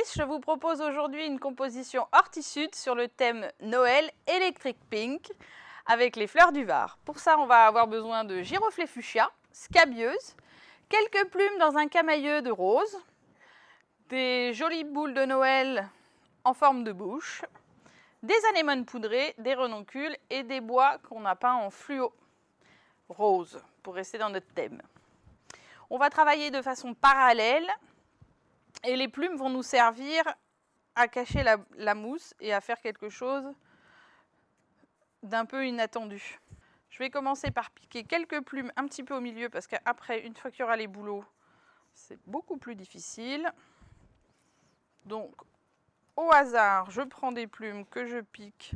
Maurice, je vous propose aujourd'hui une composition horti-sud sur le thème Noël Electric Pink avec les fleurs du Var. Pour ça, on va avoir besoin de giroflées fuchsia, scabieuses, quelques plumes dans un camailleux de rose, des jolies boules de Noël en forme de bouche, des anémones poudrées, des renoncules et des bois qu'on a peints en fluo rose pour rester dans notre thème. On va travailler de façon parallèle et les plumes vont nous servir à cacher la mousse et à faire quelque chose d'un peu inattendu. Je vais commencer par piquer quelques plumes un petit peu au milieu parce qu'après, une fois qu'il y aura les bouleaux, c'est beaucoup plus difficile. Donc, au hasard, je prends des plumes que je pique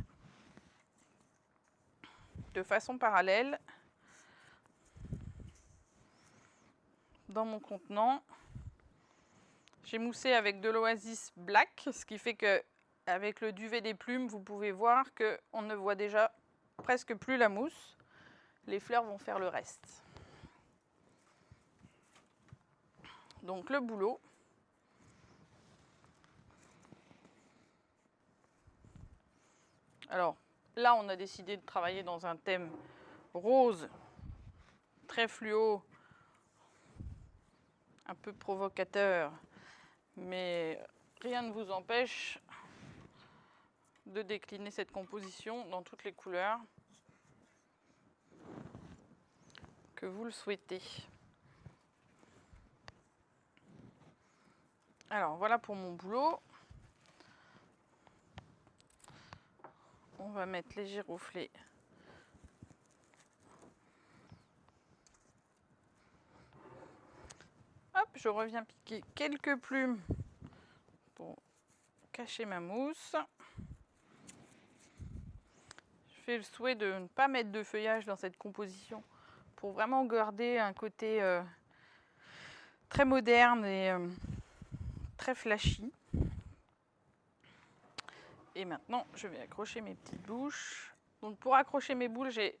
de façon parallèle dans mon contenant. J'ai moussé avec de l'Oasis Black, ce qui fait que avec le duvet des plumes, vous pouvez voir qu'on ne voit déjà presque plus la mousse. Les fleurs vont faire le reste. Donc le boulot. Alors là, on a décidé de travailler dans un thème rose, très fluo, un peu provocateur, mais rien ne vous empêche de décliner cette composition dans toutes les couleurs que vous le souhaitez. Alors voilà pour mon boulot. On va mettre les giroflées hop, je reviens piquer quelques plumes pour cacher ma mousse. Je fais le souhait de ne pas mettre de feuillage dans cette composition pour vraiment garder un côté très moderne et très flashy. Et maintenant, je vais accrocher mes petites bouches. Donc pour accrocher mes boules, j'ai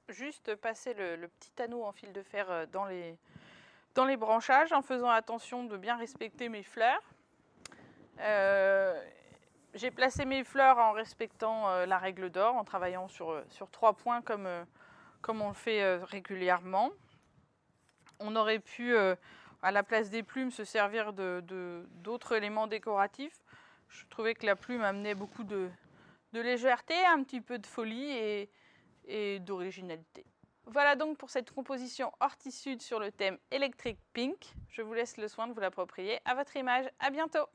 juste passé le petit anneau en fil de fer dans les branchages en faisant attention de bien respecter mes fleurs. J'ai placé mes fleurs en respectant la règle d'or, en travaillant sur 3 points comme on le fait régulièrement. On aurait pu, à la place des plumes, se servir d'autres éléments décoratifs. Je trouvais que la plume amenait beaucoup de légèreté, un petit peu de folie et d'originalité. Voilà donc pour cette composition horti-sud sur le thème Electric Pink. Je vous laisse le soin de vous l'approprier à votre image. À bientôt!